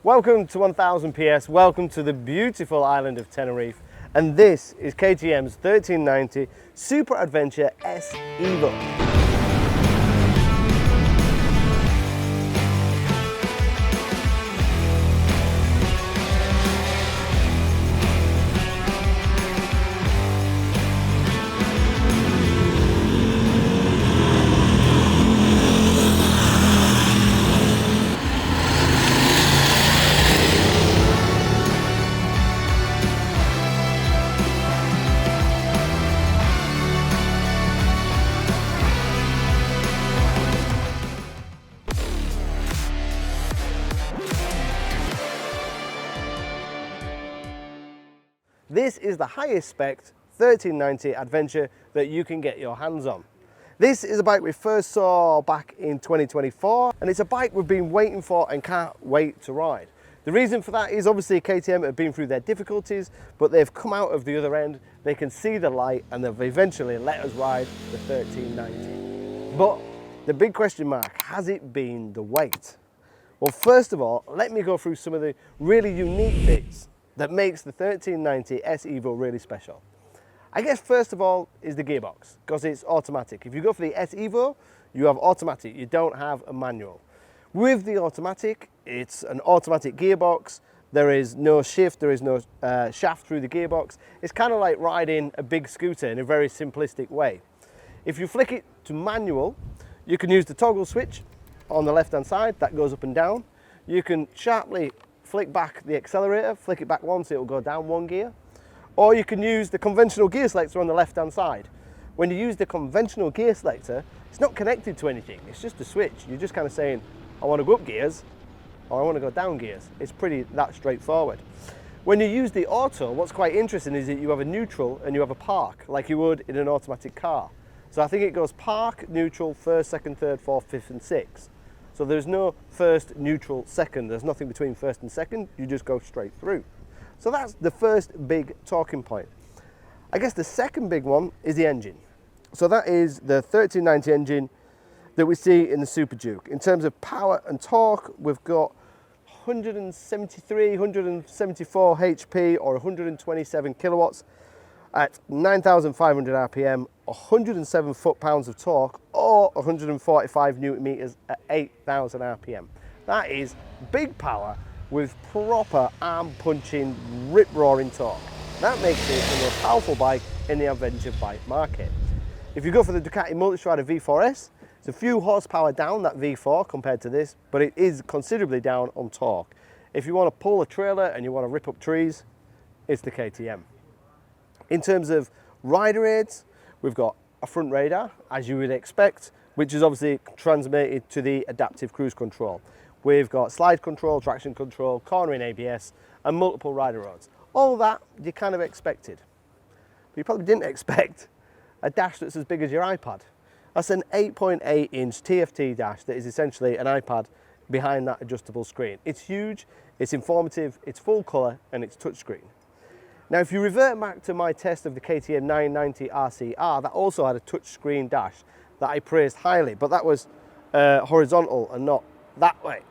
Welcome to 1000 PS, welcome to the beautiful island of Tenerife, and this is KTM's 1390 Super Adventure S Evo. This is the highest spec 1390 Adventure that you can get your hands on. This is a bike we first saw back in 2024, and it's a bike we've been waiting for and can't wait to ride. The reason for that is obviously KTM have been through their difficulties, but they've come out of the other end, they can see the light, and they've eventually let us ride the 1390. But the big question mark, has it been the weight? Well, first of all, let me go through some of the really unique bits that makes the 1390 S Evo really special. I guess first of all is the gearbox, because it's automatic. If you go for the S Evo, you have automatic, you don't have a manual. With the automatic, it's an automatic gearbox. There is no shift, there is no shaft through the gearbox. It's kind of like riding a big scooter in a very simplistic way. If you flick it to manual, you can use the toggle switch on the left hand side, that goes up and down. You can sharply flick back the accelerator, flick it back once, it will go down one gear. Or you can use the conventional gear selector on the left hand side. When you use the conventional gear selector, it's not connected to anything, it's just a switch. You're just kind of saying, I want to go up gears, or I want to go down gears. It's pretty that straightforward. When you use the auto, what's quite interesting is that you have a neutral and you have a park, like you would in an automatic car. So I think it goes park, neutral, first, second, third, fourth, fifth and sixth. So there's no first, neutral, second. There's nothing between first and second. You just go straight through. So that's the first big talking point. I guess the second big one is the engine. So that is the 1390 engine that we see in the Super Duke. In terms of power and torque, we've got 173, 174 HP or 127 kilowatts at 9,500 RPM, 107 foot-pounds of torque, or 145 newton meters at 8,000 RPM. That is big power with proper arm-punching, rip-roaring torque. That makes it the most powerful bike in the adventure bike market. If you go for the Ducati Multistrada V4S, it's a few horsepower down that V4 compared to this, but it is considerably down on torque. If you want to pull a trailer and you want to rip up trees, it's the KTM. In terms of rider aids, we've got a front radar, as you would expect, which is obviously transmitted to the adaptive cruise control. We've got slide control, traction control, cornering ABS, and multiple rider rods. All that you kind of expected. But you probably didn't expect a dash that's as big as your iPad. That's an 8.8 inch TFT dash that is essentially an iPad behind that adjustable screen. It's huge, it's informative, it's full colour, and it's touchscreen. Now, if you revert back to my test of the KTM 990 RCR, that also had a touchscreen dash that I praised highly, but that was horizontal and not that way.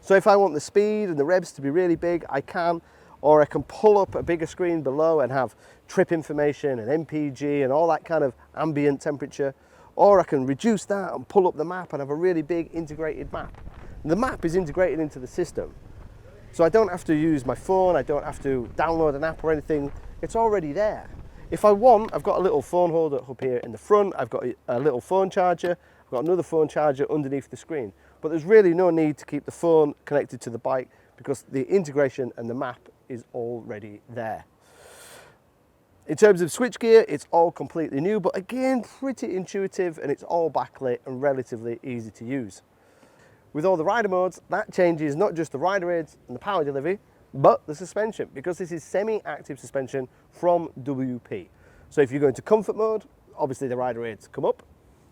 So if I want the speed and the revs to be really big, I can, or I can pull up a bigger screen below and have trip information and MPG and all that kind of ambient temperature, or I can reduce that and pull up the map and have a really big integrated map. And the map is integrated into the system. So I don't have to use my phone, I don't have to download an app or anything, it's already there. If I want, I've got a little phone holder up here in the front, I've got a little phone charger, I've got another phone charger underneath the screen. But there's really no need to keep the phone connected to the bike because the integration and the map is already there. In terms of switchgear, it's all completely new, but again, pretty intuitive, and it's all backlit and relatively easy to use. With all the rider modes, that changes not just the rider aids and the power delivery, but the suspension, because this is semi-active suspension from WP. So if you go into comfort mode, obviously the rider aids come up,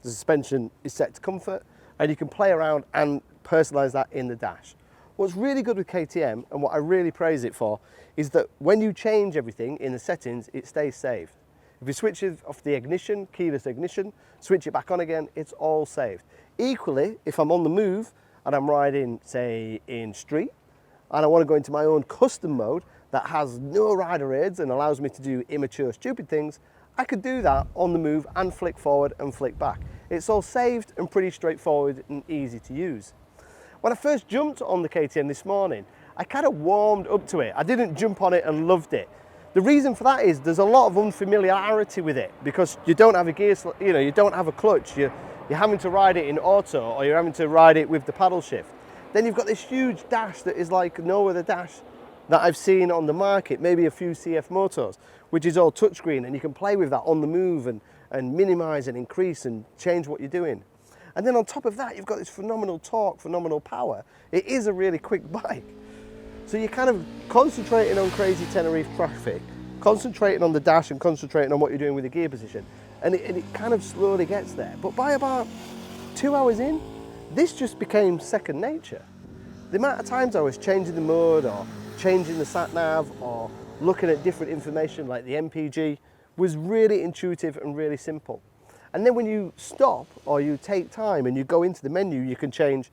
the suspension is set to comfort, and you can play around and personalize that in the dash. What's really good with KTM, and what I really praise it for, is that when you change everything in the settings, it stays saved. If you switch it off the ignition, keyless ignition, switch it back on again, it's all saved. Equally, if I'm on the move and I'm riding, say, in street, and I want to go into my own custom mode that has no rider aids and allows me to do immature, stupid things, I could do that on the move and flick forward and flick back. It's all saved and pretty straightforward and easy to use. When I first jumped on the KTM this morning, I kind of warmed up to it. I didn't jump on it and loved it. The reason for that is there's a lot of unfamiliarity with it because you don't have a gear, you don't have a clutch. You're having to ride it in auto or you're having to ride it with the paddle shift. Then you've got this huge dash that is like no other dash that I've seen on the market, maybe a few CF motos, which is all touchscreen and you can play with that on the move and minimize and increase and change what you're doing. And then on top of that, you've got this phenomenal torque, phenomenal power. It is a really quick bike. So you're kind of concentrating on crazy Tenerife traffic, concentrating on the dash and concentrating on what you're doing with the gear position. And it kind of slowly gets there. But by about 2 hours in, this just became second nature. The amount of times I was changing the mode or changing the sat nav or looking at different information like the MPG was really intuitive and really simple. And then when you stop or you take time and you go into the menu, you can change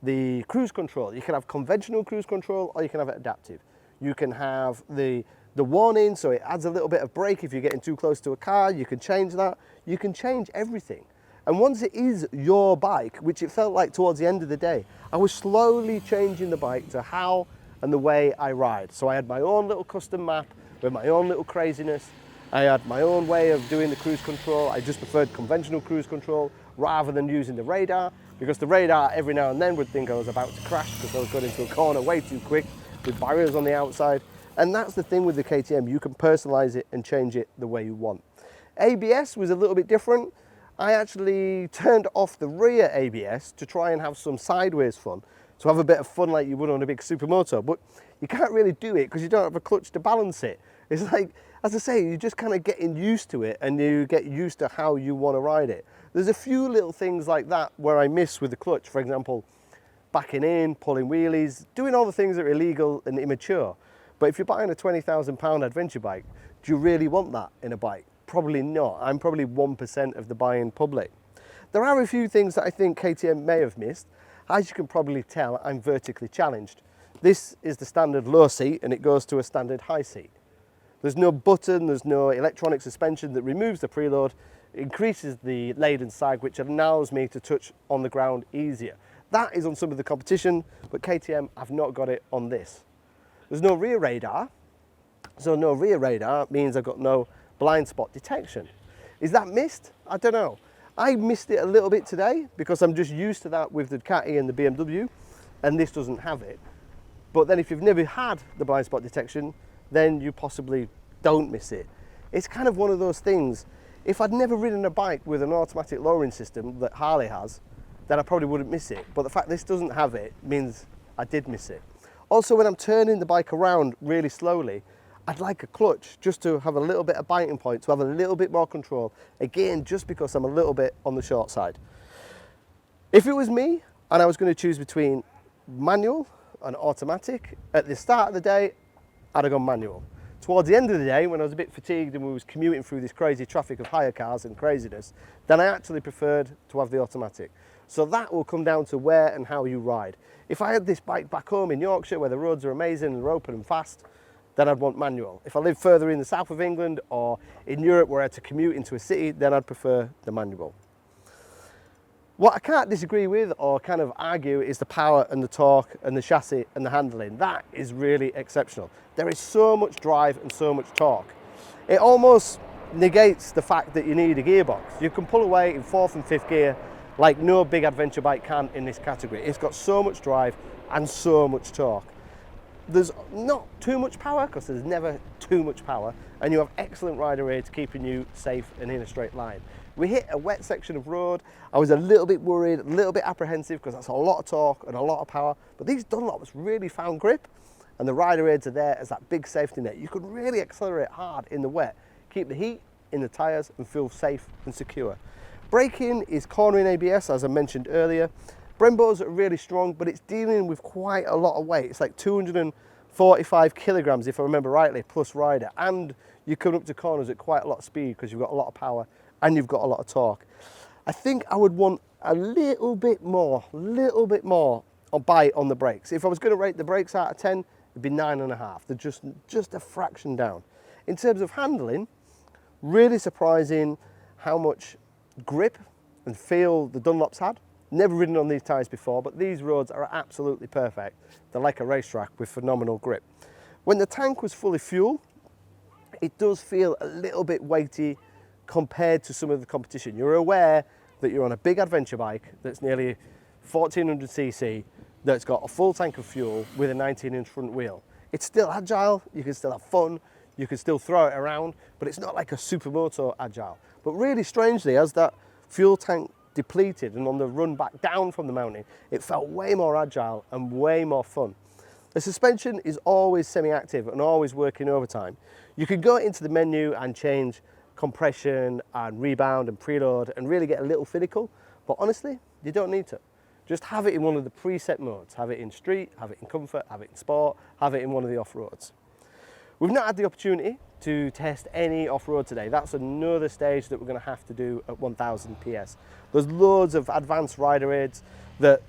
the cruise control. You can have conventional cruise control or you can have it adaptive. You can have the warning, so it adds a little bit of brake if you're getting too close to a car. You can change that. You can change everything. And once it is your bike, which it felt like towards the end of the day, I was slowly changing the bike to how and the way I ride. So I had my own little custom map with my own little craziness. I had my own way of doing the cruise control. I just preferred conventional cruise control rather than using the radar, because the radar every now and then would think I was about to crash because I was going into a corner way too quick with barriers on the outside. And that's the thing with the KTM, you can personalize it and change it the way you want. ABS was a little bit different. I actually turned off the rear ABS to try and have some sideways fun, to have a bit of fun like you would on a big supermoto, but you can't really do it because you don't have a clutch to balance it. It's like, as I say, you're just kind of getting used to it and you get used to how you want to ride it. There's a few little things like that where I miss with the clutch, for example, backing in, pulling wheelies, doing all the things that are illegal and immature. But if you're buying a £20,000 adventure bike, do you really want that in a bike? Probably not. I'm probably 1% of the buying public. There are a few things that I think KTM may have missed. As you can probably tell, I'm vertically challenged. This is the standard low seat and it goes to a standard high seat. There's no button, there's no electronic suspension that removes the preload, increases the laden sag, which allows me to touch on the ground easier. That is on some of the competition, but KTM have not got it on this. There's no rear radar, so no rear radar means I've got no blind spot detection. Is that missed? I don't know. I missed it a little bit today because I'm just used to that with the Ducati and the BMW, and this doesn't have it. But then if you've never had the blind spot detection, then you possibly don't miss it. It's kind of one of those things. If I'd never ridden a bike with an automatic lowering system that Harley has, then I probably wouldn't miss it. But the fact this doesn't have it means I did miss it. Also, when I'm turning the bike around really slowly, I'd like a clutch just to have a little bit of biting point, to have a little bit more control. Again, just because I'm a little bit on the short side. If it was me and I was going to choose between manual and automatic, at the start of the day, I'd have gone manual. Towards the end of the day, when I was a bit fatigued and we was commuting through this crazy traffic of hire cars and craziness, then I actually preferred to have the automatic. So that will come down to where and how you ride. If I had this bike back home in Yorkshire where the roads are amazing and they're open and fast, then I'd want manual. If I live further in the south of England or in Europe where I had to commute into a city, then I'd prefer the manual. What I can't disagree with or kind of argue is the power and the torque and the chassis and the handling. That is really exceptional. There is so much drive and so much torque. It almost negates the fact that you need a gearbox. You can pull away in 4th and 5th gear like no big adventure bike can in this category. It's got so much drive and so much torque. There's not too much power because there's never too much power, and you have excellent rider aids keeping you safe and in a straight line. We hit a wet section of road. I was a little bit worried, a little bit apprehensive because that's a lot of torque and a lot of power, but these Dunlops really found grip and the rider aids are there as that big safety net. You could really accelerate hard in the wet, keep the heat in the tyres and feel safe and secure. Braking is cornering ABS, as I mentioned earlier. Brembos are really strong, but it's dealing with quite a lot of weight. It's like 245 kilograms, if I remember rightly, plus rider. And you come up to corners at quite a lot of speed because you've got a lot of power and you've got a lot of torque. I think I would want a little bit more bite on the brakes. If I was going to rate the brakes out of 10, it'd be 9.5. They're just a fraction down. In terms of handling, really surprising how much grip and feel the Dunlops had. Never ridden on these tyres before, but these roads are absolutely perfect. They're like a racetrack with phenomenal grip. When the tank was full of fuel, it does feel a little bit weighty compared to some of the competition. You're aware that you're on a big adventure bike that's nearly 1400cc, that's got a full tank of fuel with a 19-inch front wheel. It's still agile, you can still have fun, you can still throw it around, but it's not like a supermoto agile. But really strangely, as that fuel tank depleted and on the run back down from the mountain, it felt way more agile and way more fun. The suspension is always semi-active and always working overtime. You can go into the menu and change compression and rebound and preload and really get a little finical, but honestly, you don't need to. Just have it in one of the preset modes. Have it in street, have it in comfort, have it in sport, have it in one of the off-roads. We've not had the opportunity to test any off-road today. That's another stage that we're going to have to do at 1000 PS. There's loads of advanced rider aids that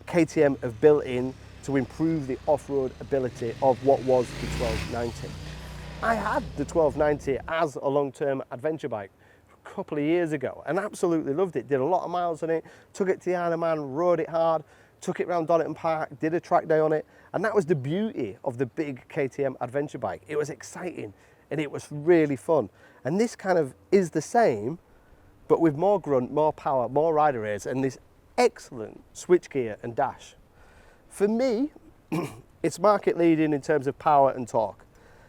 KTM have built in to improve the off-road ability of what was the 1290. I had the 1290 as a long-term adventure bike a couple of years ago and absolutely loved it. Did a lot of miles on it, took it to the Isle of Man, rode it hard, took it around Donington Park, did a track day on it, and that was the beauty of the big KTM adventure bike. It was exciting and it was really fun. And this kind of is the same, but with more grunt, more power, more rider aids, and this excellent switchgear and dash. For me, it's market leading in terms of power and torque.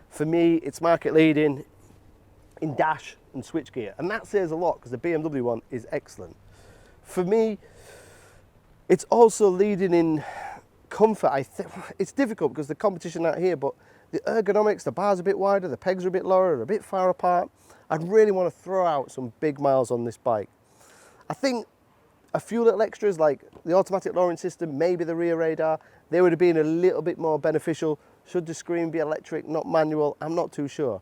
For me, it's market leading in dash and switchgear, and that says a lot because the BMW one is excellent. For me, it's also leading in comfort. I think it's difficult because the competition out here, but the ergonomics, the bar's a bit wider, the pegs are a bit lower, they're a bit far apart. I'd really want to throw out some big miles on this bike. I think a few little extras like the automatic lowering system, maybe the rear radar, they would have been a little bit more beneficial. Should the screen be electric, not manual? I'm not too sure.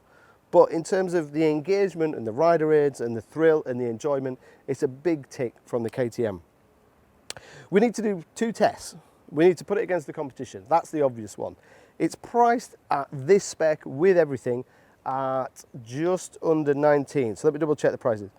But in terms of the engagement and the rider aids and the thrill and the enjoyment, it's a big tick from the KTM. We need to do two tests. We need to put it against the competition. That's the obvious one. It's priced at this spec with everything at just under 19. So let me double check the prices.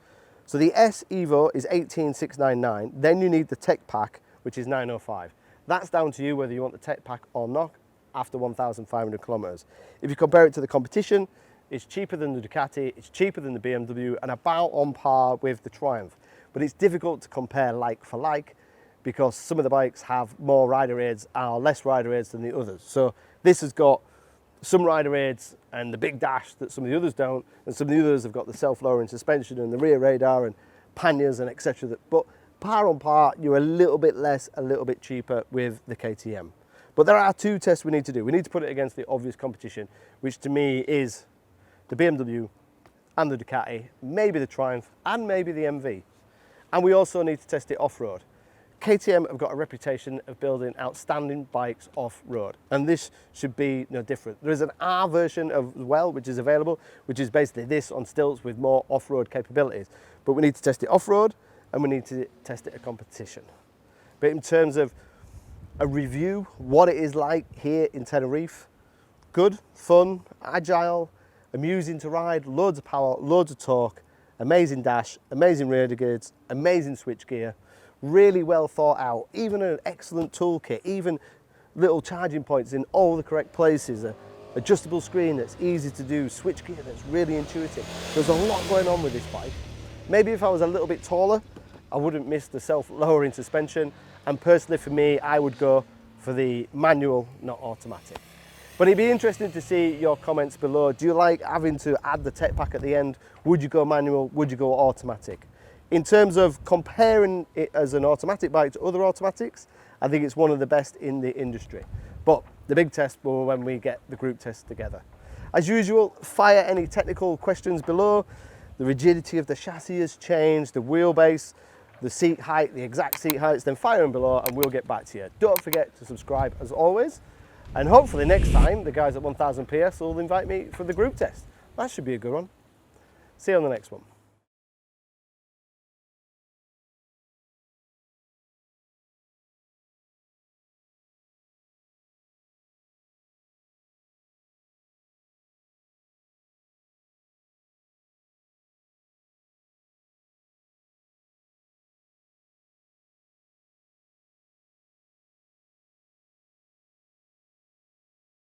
So the S Evo is 18,699. Then you need the tech pack, which is 905. That's down to you whether you want the tech pack or not after 1,500 kilometers. If you compare it to the competition, it's cheaper than the Ducati, it's cheaper than the BMW, and about on par with the Triumph. But it's difficult to compare like for like because some of the bikes have more rider aids or less rider aids than the others. So this has got some rider aids and the big dash that some of the others don't, and some of the others have got the self-lowering suspension and the rear radar and panniers and etc. But par on par, you're a little bit less, a little bit cheaper with the KTM. But there are two tests we need to do. We need to put it against the obvious competition, which to me is the BMW and the Ducati, maybe the Triumph and maybe the MV. And we also need to test it off-road. KTM have got a reputation of building outstanding bikes off-road, and this should be no different. There is an R version as well, which is available, which is basically this on stilts with more off-road capabilities. But we need to test it off-road and we need to test it at competition. But in terms of a review, what it is like here in Tenerife, good, fun, agile, amusing to ride, loads of power, loads of torque, amazing dash, amazing rear grids, amazing switchgear, really well thought out, even an excellent toolkit, even little charging points in all the correct places, a adjustable screen that's easy to do, switchgear that's really intuitive. There's a lot going on with this bike. Maybe if I was a little bit taller, I wouldn't miss the self-lowering suspension, and personally for me, I would go for the manual, not automatic. But it'd be interesting to see your comments below. Do you like having to add the tech pack at the end? Would you go manual? Would you go automatic? In terms of comparing it as an automatic bike to other automatics, I think it's one of the best in the industry. But the big test will when we get the group test together. As usual, fire any technical questions below. The rigidity of the chassis has changed, the wheelbase, the seat height, the exact seat heights, then fire them below and we'll get back to you. Don't forget to subscribe as always. And hopefully next time, the guys at 1000 PS will invite me for the group test. That should be a good one. See you on the next one.